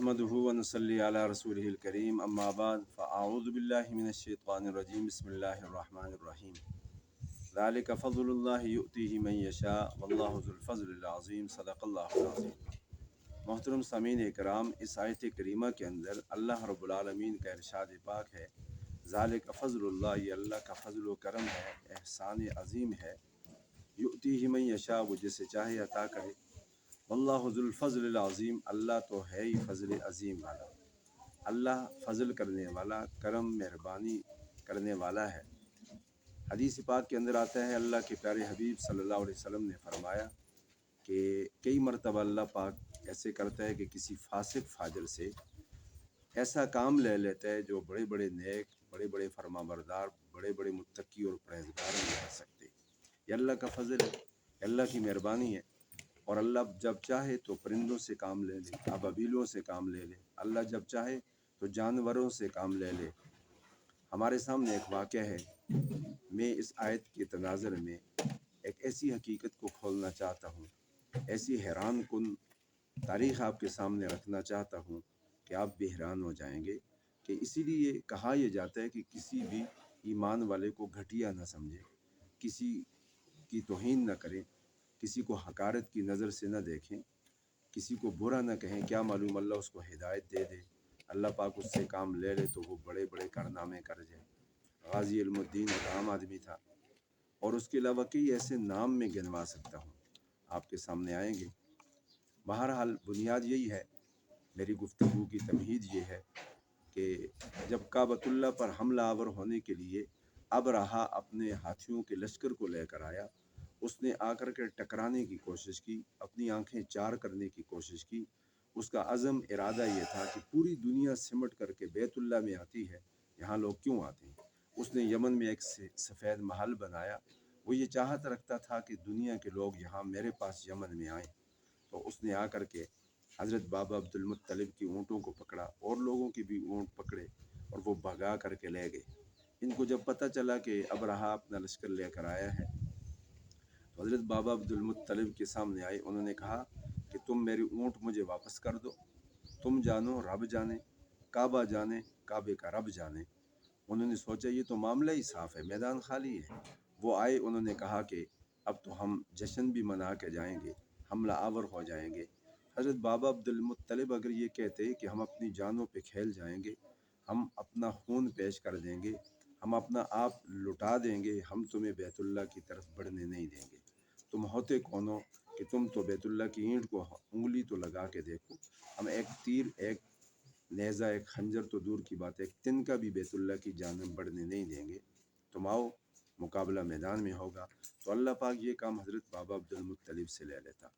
नहमदुहु व नसल्ली अला रसूलिहिल करीम अम्मा बाद फ़अऊज़ु बिल्लाहि मिनश शैतानिर रजीम बिस्मिल्लाहिर रहमानिर रहीम ज़ालिका फ़ज़्लुल्लाहि युअतीहि मन यशा वल्लाहु ज़ुल फ़ज़्लिल अज़ीम सदक़ल्लाहुल अज़ीम। मोहतरम सामीन इकराम, इस आयत करीमा के अंदर अल्लाह रब्बुल आलमीन का इरशाद पाक है, ज़ालिका फ़ज़्लुल्लाह, ये अल्लाह का फ़ज़्ल व करम है, एहसान अज़ीम है। युअतीहि मन यशा, वो जिसे चाहे अता करे। वल्लाहु ज़ुल फ़ज़्लिल अज़ीम, अल्लाह तो है ही फ़ज़ल अज़ीम वाला। अल्लाह फ़ज़ल करने वाला, करम मेहरबानी करने वाला है। हदीस पाक के अंदर आता है, अल्लाह के प्यारे हबीब सल्लल्लाहु अलैहि वसल्लम ने फरमाया कि कई मरतबा अल्लाह पाक ऐसे करता है कि किसी फासिक फाजिर से ऐसा काम ले लेता है जो बड़े बड़े नेक, बड़े बड़े फरमाबरदार, बड़े बड़े मुत्तकी और परहेज़गार नहीं कर सकते। ये अल्लाह का फ़ज़ल है, अल्लाह की मेहरबानी है। और अल्लाह जब चाहे तो परिंदों से काम ले ले, अबाबीलों से काम ले ले, अल्लाह जब चाहे तो जानवरों से काम ले ले। हमारे सामने एक वाक़या है। मैं इस आयत के तनाज़ुर में एक ऐसी हकीकत को खोलना चाहता हूँ, ऐसी हैरान कुन तारीख़ आपके सामने रखना चाहता हूँ कि आप भी हैरान हो जाएंगे। कि इसीलिए कहा यह जाता है कि किसी भी ईमान वाले को घटिया न समझे, किसी की तौहीन न करें, किसी को हकारत की नज़र से न देखें, किसी को बुरा न कहें। क्या मालूम अल्लाह उसको हिदायत दे दे, अल्लाह पाक उससे काम ले ले तो वो बड़े बड़े कारनामे कर जाए। गाजी इल्मुद्दीन एक आम आदमी था, और उसके अलावा कई ऐसे नाम में गिनवा सकता हूँ, आपके सामने आएंगे। बहरहाल बुनियाद यही है, मेरी गुफ्तगू की तमहीद ये है कि जब काबतुल्लाह पर हमला आवर होने के लिए अबरहा अपने हाथियों के लश्कर को लेकर आया, उसने आकर के टकराने की कोशिश की, अपनी आंखें चार करने की कोशिश की। उसका अज़म इरादा ये था कि पूरी दुनिया सिमट करके बैतुल्लाह में आती है, यहाँ लोग क्यों आते हैं। उसने यमन में एक सफ़ेद महल बनाया। वो ये चाहत रखता था कि दुनिया के लोग यहाँ मेरे पास यमन में आएँ। तो उसने आकर के हज़रत बाबा अब्दुल मुत्तलिब की ऊँटों को पकड़ा, और लोगों की भी ऊँट पकड़े, और वो भगा करके ले गए। इनको जब पता चला कि अबरहा अपना लश्कर लेकर आया है, तो हज़रत बाबा अब्दुल मुत्तलिब के सामने आए। उन्होंने कहा कि तुम मेरी ऊँट मुझे वापस कर दो, तुम जानो रब जाने, काबा जाने, काबे का रब जाने। उन्होंने सोचा ये तो मामला ही साफ़ है, मैदान खाली है। वो आए, उन्होंने कहा कि अब तो हम जश्न भी मना के जाएंगे, हमला आवर हो जाएंगे। हज़रत बाबा अब्दुल मुत्तलिब अगर ये कहते कि हम अपनी जानों पे खेल जाएंगे, हम अपना खून पेश कर देंगे, हम अपना आप लुटा देंगे, हम तुम्हें बैतुल्लाह की तरफ बढ़ने नहीं देंगे। तुम होते कौन हो कि तुम तो बैतुल्लाह की ईंट को उंगली तो लगा के देखो। हम एक तीर, एक नेज़ा, एक खंजर तो दूर की बात है, एक तिनका भी बैतुल्लाह की जानब बढ़ने नहीं देंगे। तुम आओ, मुकाबला मैदान में होगा। तो अल्लाह पाक ये काम हज़रत बाबा अब्दुल मुत्तलिब से ले लेता।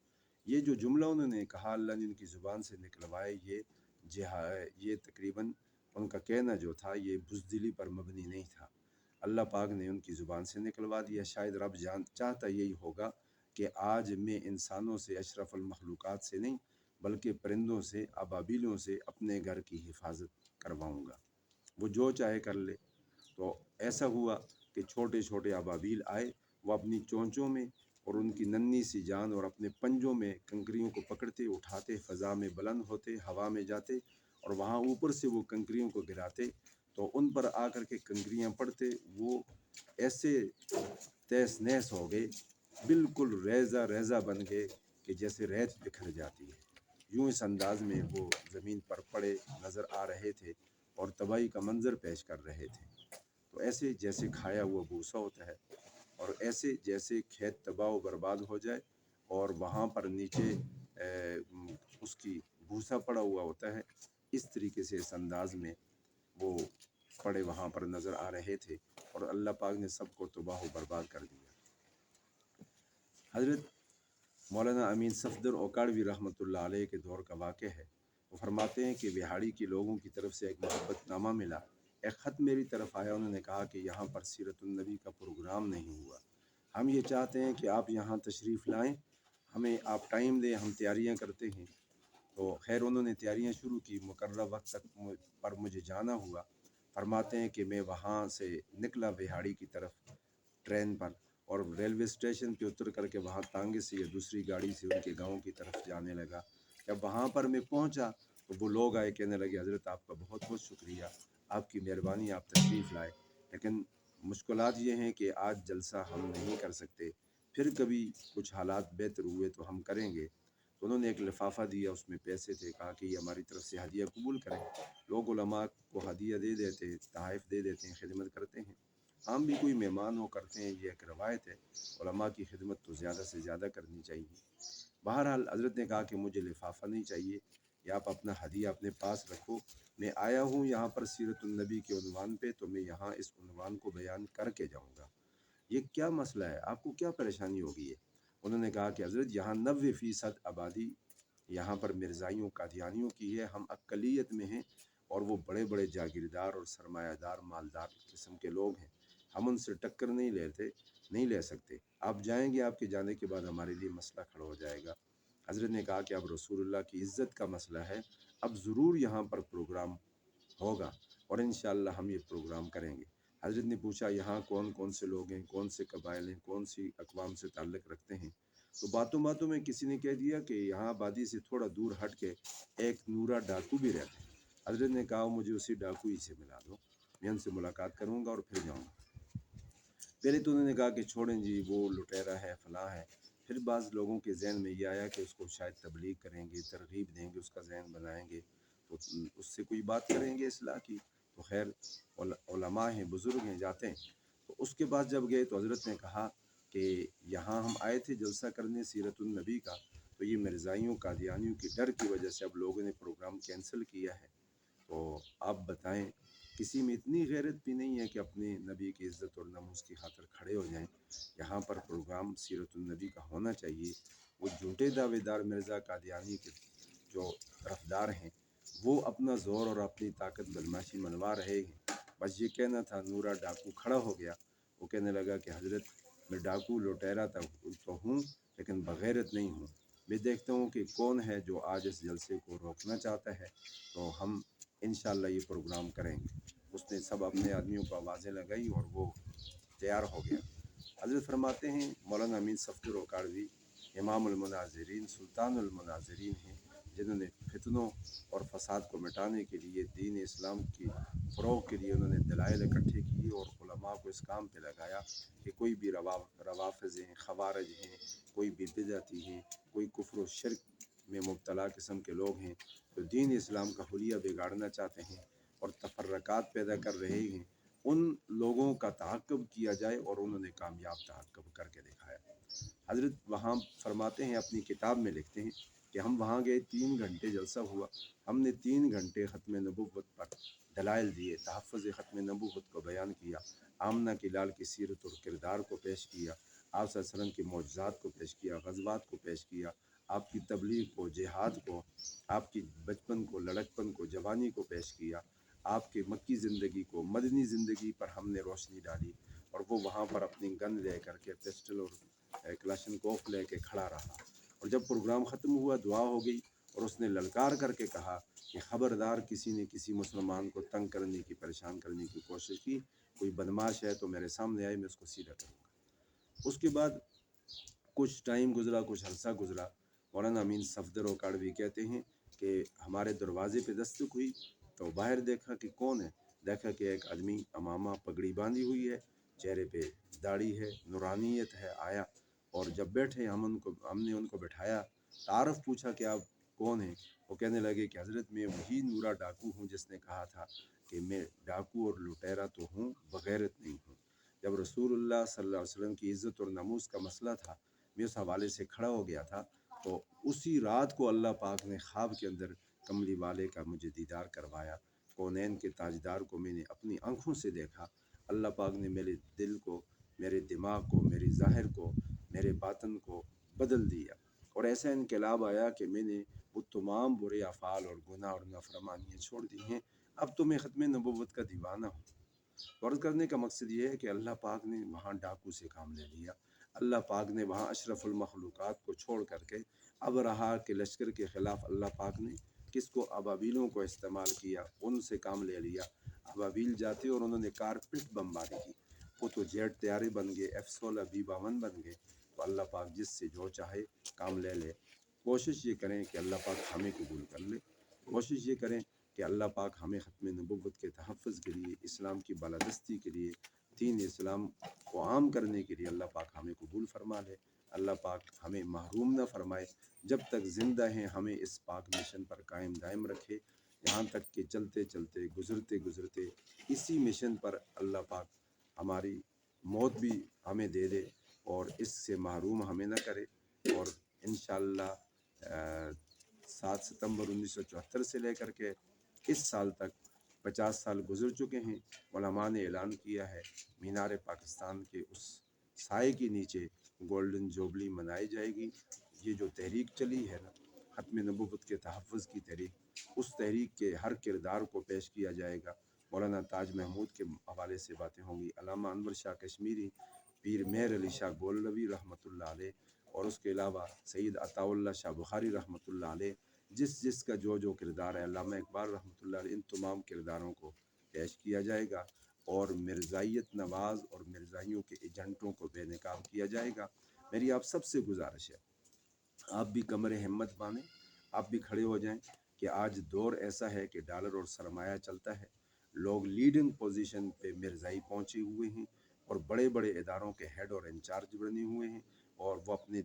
ये जो जुमला उन्होंने कहा, अल्लाह ने उनकी ज़ुबान से निकलवाए, ये तकरीबन उनका कहना जो था ये बुज़दिली पर मबनी नहीं था। अल्लाह पाक ने उनकी ज़ुबान से निकलवा दिया। शायद रब चाहता यही होगा कि आज मैं इंसानों से, अशरफुल मखलूक़ात से नहीं बल्कि परिंदों से, अबाबीलों से अपने घर की हिफाजत करवाऊँगा, वो जो चाहे कर ले। तो ऐसा हुआ कि छोटे छोटे अबाबील आए, वो अपनी चोंचों में और उनकी नन्ही सी जान और अपने पंजों में कंकरियों को पकड़ते, उठाते, फ़ज़ा में बुलंद होते, हवा में जाते, और वहाँ ऊपर से वो कंकरियों को गिराते। तो उन पर आकर के कंकरियाँ पड़ते, वो ऐसे तहस नहस हो गए, बिल्कुल रेज़ा रेज़ा बन गए कि जैसे रेत बिखर जाती है। यूँ इस अंदाज में वो ज़मीन पर पड़े नज़र आ रहे थे और तबाही का मंज़र पेश कर रहे थे। तो ऐसे जैसे खाया हुआ भूसा होता है, और ऐसे जैसे खेत तबाह व बर्बाद हो जाए और वहाँ पर नीचे उसकी भूसा पड़ा हुआ होता है, इस तरीके से इस अंदाज में वो पड़े वहाँ पर नज़र आ रहे थे, और अल्लाह पाक ने सबको तबाह व बर्बाद कर दिया। हज़रत मौलाना अमीन सफदर ओकाड़वी रहमतुल्लाह अलैह के दौर का वाक़या है। वो फरमाते हैं कि बिहाड़ी के लोगों की तरफ से एक मोहब्बतनामा मिला, एक ख़त मेरी तरफ आया। उन्होंने कहा कि यहाँ पर सीरतुन नबी का प्रोग्राम नहीं हुआ, हम ये चाहते हैं कि आप यहाँ तशरीफ़ लाएँ, हमें आप टाइम दें, हम तैयारियाँ करते हैं। तो खैर उन्होंने तैयारियाँ शुरू की, मुकर्रर वक्त तक पर मुझे जाना हुआ। फरमाते हैं कि मैं वहाँ से निकला बिहाड़ी की तरफ ट्रेन पर, और रेलवे स्टेशन पे उतर करके वहाँ तांगे से या दूसरी गाड़ी से उनके गांव की तरफ जाने लगा। जब वहाँ पर मैं पहुँचा तो वो लोग आए, कहने लगे हज़रत आपका बहुत बहुत शुक्रिया, आपकी मेहरबानी, आप तशरीफ़ लाए, लेकिन मुश्किलात ये हैं कि आज जलसा हम नहीं कर सकते, फिर कभी कुछ हालात बेहतर हुए तो हम करेंगे। तो उन्होंने एक लिफाफा दिया, उसमें पैसे थे, कहा कि ये हमारी तरफ से हदिया कबूल करें। लोग उलमा को हदिया दे देते, तोहफ़ दे देते हैं, खिदमत करते हैं। हम भी कोई मेहमान हो करते हैं, ये एक रवायत है। उलमा की खिदमत तो ज़्यादा से ज़्यादा करनी चाहिए। बहरहाल हज़रत ने कहा कि मुझे लिफाफा नहीं चाहिए, या आप अपना हदिया अपने पास रखो, मैं आया हूँ यहाँ पर सीरतुन्नबी के उन्वान पे, तो मैं यहाँ इस उन्वान को बयान करके जाऊँगा। ये क्या मसला है, आपको क्या परेशानी होगी है? उन्होंने कहा कि हज़रत यहाँ 90% आबादी यहाँ पर मिर्ज़ाइयों कादियानियों की है, हम अक्लियत में हैं, और वो बड़े बड़े जागीरदार और सरमायादार मालदार किस्म के लोग हैं, हम उनसे टक्कर नहीं ले सकते। आप जाएंगे, आपके जाने के बाद हमारे लिए मसला खड़ा हो जाएगा। हज़रत ने कहा कि अब रसूलुल्लाह की इज़्ज़त का मसला है, अब ज़रूर यहाँ पर प्रोग्राम होगा, और इंशाअल्लाह हम ये प्रोग्राम करेंगे। हज़रत ने पूछा यहाँ कौन कौन से लोग हैं, कौन से कबाइल हैं, कौन सी अक़वाम से ताल्लुक़ रखते हैं? तो बातों बातों में किसी ने कह दिया कि यहाँ आबादी से थोड़ा दूर हट के एक नूरा डाकू भी रहते हैं। हज़रत ने कहा मुझे उसी डाकू ही से मिला दो, मैं उनसे मुलाकात करूँगा और फिर जाऊँगा। पहले तो उन्होंने कहा कि छोड़ें जी, वो लुटेरा है, फलां है। फिर बाज़ लोगों के जहन में ये आया कि उसको शायद तबलीग करेंगे, तरगीब देंगे, उसका जहन बनाएंगे, तो उससे कोई बात करेंगे इस्लाह की। तो खैर उलमा हैं, बुज़ुर्ग हैं, जाते हैं। तो उसके बाद जब गए तो हज़रत ने कहा कि यहाँ हम आए थे जलसा करने सीरतुन्नबी का, तो ये मिर्ज़ाइयों कादियानियों के डर की वजह से अब लोगों ने प्रोग्राम कैंसिल किया है। तो आप बताएं, किसी में इतनी गैरत भी नहीं है कि अपने नबी की इज़्ज़त और नमूस की खातिर खड़े हो जाएं? यहाँ पर प्रोग्राम सीरतुन्नबी का होना चाहिए। वो झूठे दावेदार मिर्ज़ा कादियानी के जो तरफदार हैं, वो अपना ज़ोर और अपनी ताकत बदमाशी मनवा रहे हैं। बस ये कहना था, नूरा डाकू खड़ा हो गया, वो कहने लगा कि हज़रत मैं डाकू लुटेरा तो हूँ, लेकिन बग़ैरत नहीं हूँ। मैं देखता हूँ कि कौन है जो आज इस जलसे को रोकना चाहता है, तो हम इंशाअल्लाह ये प्रोग्राम करेंगे। उसने सब अपने आदमियों को आवाज़ें लगाई और वो तैयार हो गया। हज़रत फरमाते हैं मौलाना अमीन सफ़दर रोकाड़वी इमामुल मुनाज़िरीन सुल्तानुल मुनाज़िरीन हैं, जिन्होंने फितनों और फसाद को मिटाने के लिए दीन इस्लाम की फ़रोग़ के लिए उन्होंने दलाइल इकट्ठे किए और उलमा को इस काम पे लगाया कि कोई भी रवाफ़िज़ हैं, ख़वारिज हैं, कोई भी बिदअती हैं, कोई कुफ्र व शिर्क में मुब्तला किस्म के लोग हैं, तो दीन इस्लाम का हुलिया बिगाड़ना चाहते हैं और तफ़र्रक़ात पैदा कर रहे हैं, उन लोगों का तआक़्क़ुब किया जाए, और उन्होंने कामयाब तआक़्क़ुब करके दिखाया। हज़रत वहाँ फरमाते हैं, अपनी किताब में लिखते हैं कि हम वहाँ गए, 3 घंटे जलसा हुआ, हमने 3 घंटे ख़त्म नबुव्वत पर दलाइल दिए, तहफ़्फ़ुज़ ख़त्म नबुव्वत को बयान किया, आमना की लाल की सीरत और किरदार को पेश किया, आप सल्लल्लाहु अलैहि वसल्लम के मौजज़ात को पेश किया, ग़ज़वात को पेश किया, आपकी तबलीग को, जिहाद को, आपकी बचपन को, लड़कपन को, जवानी को पेश किया, आपके मक्की ज़िंदगी को, मदनी ज़िंदगी पर हमने रोशनी डाली। और वो वहाँ पर अपनी गन ले करके, पिस्टल और क्लाशनकोफ लेके खड़ा रहा। और जब प्रोग्राम ख़त्म हुआ, दुआ हो गई, और उसने ललकार करके कहा कि ख़बरदार किसी ने किसी मुसलमान को तंग करने की, परेशान करने की कोशिश की, कोई बदमाश है तो मेरे सामने आए, मैं उसको सीधा करूँगा। उसके बाद कुछ टाइम गुज़रा, कुछ अरसा गुज़रा। मौलाना अमीन सफ़दर रोकाड़वी कहते हैं कि हमारे दरवाज़े पे दस्तक हुई, तो बाहर देखा कि कौन है। देखा कि एक आदमी अमामा पगड़ी बांधी हुई है, चेहरे पे दाढ़ी है, नूरानियत है, आया। और जब बैठे हमने उनको बैठाया, तारफ़ पूछा कि आप कौन हैं? वो कहने लगे कि हज़रत मैं वही नूरा डाकू हूँ जिसने कहा था कि मैं डाकू और लुटेरा तो हूँ, बग़ैरत नहीं हूँ। जब रसूलुल्लाह सल्लल्लाहु अलैहि वसल्लम की इज़्ज़त और नमूस का मसला था, मैं उस हवाले से खड़ा हो गया था। तो उसी रात को अल्लाह पाक ने ख्वाब के अंदर कमली वाले का मुझे दीदार करवाया। कौनैन के ताजदार को मैंने अपनी आँखों से देखा। अल्लाह पाक ने मेरे दिल को, मेरे दिमाग को, मेरे ज़ाहिर को, मेरे बातन को बदल दिया, और ऐसा इनकलाब आया कि मैंने वो तमाम बुरे अफ़ाल और गुनाह और नाफरमानियाँ छोड़ दी हैं। अब तो मैं ख़त्म नबुव्वत का दीवाना हूँ। गौर करने का मकसद ये है कि अल्लाह पाक ने वहाँ डाकू से काम ले लिया। अल्लाह पाक ने वहाँ अशरफुल मखलूक़ात को छोड़ करके अब रहा के लश्कर के ख़िलाफ़ अल्लाह पाक ने किसको, अबाबीलों को इस्तेमाल किया, उनसे काम ले लिया। अबाबील जाते और उन्होंने कारपेट बमबारी की, वो तो जेट तैयारे बन गए, F-16 B-52 बन गए। तो अल्लाह पाक जिससे जो चाहे काम ले ले। कोशिश ये करें कि अल्लाह पाक हमें कबूल कर ले। कोशिश ये करें कि अल्लाह पाक हमें ख़त्म नबुव्वत के तहफ़्फ़ुज़ के लिए, इस्लाम की बालादस्ती के लिए, दीन इस्लाम को आम करने के लिए अल्लाह पाक हमें कबूल फरमा ले। अल्लाह पाक हमें महरूम न फरमाए। जब तक ज़िंदा हैं हमें इस पाक मिशन पर कायम दायम रखे, यहाँ तक कि चलते चलते गुज़रते गुज़रते इसी मिशन पर अल्लाह पाक हमारी मौत भी हमें दे दे और इससे महरूम हमें न करे। और इंशाअल्लाह 7 सितंबर 1974 से लेकर के इस साल तक 50 साल गुजर चुके हैं। उलमा ने ऐलान किया है मीनार पाकिस्तान के उस साए के नीचे गोल्डन जुबली मनाई जाएगी। ये जो तहरीक चली है ना, ख़त्म नबुव्वत के तहफ़्फ़ुज़ की तहरीक, उस तहरीक के हर किरदार को पेश किया जाएगा। मौलाना ताज महमूद के हवाले से बातें होंगी, अल्लामा अनवर शाह कश्मीरी, पीर मेहर अली शाह गोलवी रहमतुल्लाह अलैह, और उसके अलावा सैयद अताउल्लाह शाह बुखारी रहमतुल्लाह अलैह, जिसका जो किरदार है अल्लामा इकबाल रहमतुल्लाह अलैह, इन तमाम किरदारों को पेश किया जाएगा और मिर्ज़ाइयत नवाज़ और मिर्ज़ाइयों के एजेंटों को बेनकाब किया जाएगा। मेरी आप सबसे गुजारिश है, आप भी कमर हिम्मत बांधें, आप भी खड़े हो जाएं कि आज दौर ऐसा है कि डॉलर और सरमाया चलता है। लोग लीडिंग पोजीशन पे मिर्ज़ाई पहुंचे हुए हैं और बड़े बड़े इदारों के हेड और इंचार्ज बने हुए हैं, और वो अपने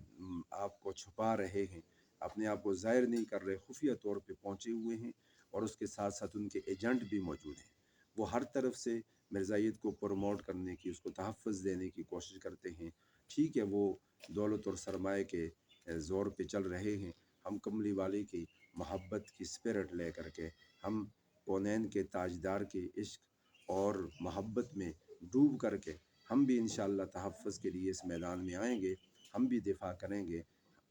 आप को छुपा रहे हैं, अपने आप को ज़ाहिर नहीं कर रहे, खुफिया तौर पे पहुंचे हुए हैं, और उसके साथ साथ उनके एजेंट भी मौजूद हैं। वो हर तरफ से मिर्ज़ाइयत को प्रमोट करने की, उसको तहफ़्फ़ुज़ देने की कोशिश करते हैं। ठीक है, वो दौलत और सरमाए के ज़ोर पे चल रहे हैं। हम कमली वाले की मोहब्बत की स्पिरिट ले करके, हम कौनैन के ताजदार के इश्क और मोहब्बत में डूब करके हम भी इंशाअल्लाह तहफ़्फ़ुज़ के लिए इस मैदान में आएंगे, हम भी दिफा करेंगे।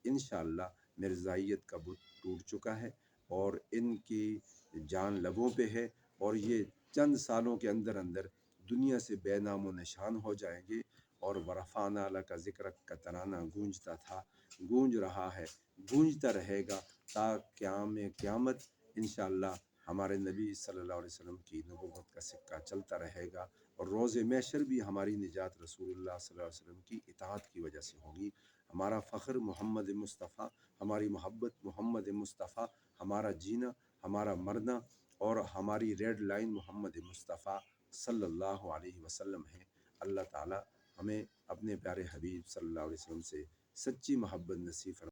इंशाअल्लाह मिर्ज़ाइयत का बुत टूट चुका है और इनकी जान लबों पे है, और ये चंद सालों के अंदर अंदर दुनिया से बेनामो निशान हो जाएंगे। और वरफ़ाना लका ज़िक्रक का तराना गूंजता था, गूंज रहा है, गूंजता रहेगा ता क़यामत। इंशाअल्लाह हमारे नबी सल्लल्लाहु अलैहि वसल्लम की नबुव्वत का सिक्का चलता रहेगा, और रोज़े महशर भी हमारी निजात रसूलुल्लाह सल्लल्लाहु अलैहि वसल्लम की इताअत की वजह से होगी। हमारा फ़ख्र मोहम्मद मुस्तफ़ा, हमारी मोहब्बत मोहम्मद मुस्तफ़ा, हमारा जीना, हमारा मरना और हमारी रेड लाइन मोहम्मद मुस्तफ़ा सल्लल्लाहु अलैहि वसल्लम है। अल्लाह ताला हमें अपने प्यारे हबीब सल्लल्लाहु अलैहि वसल्लम से सच्ची मोहब्बत नसीब फरमाए।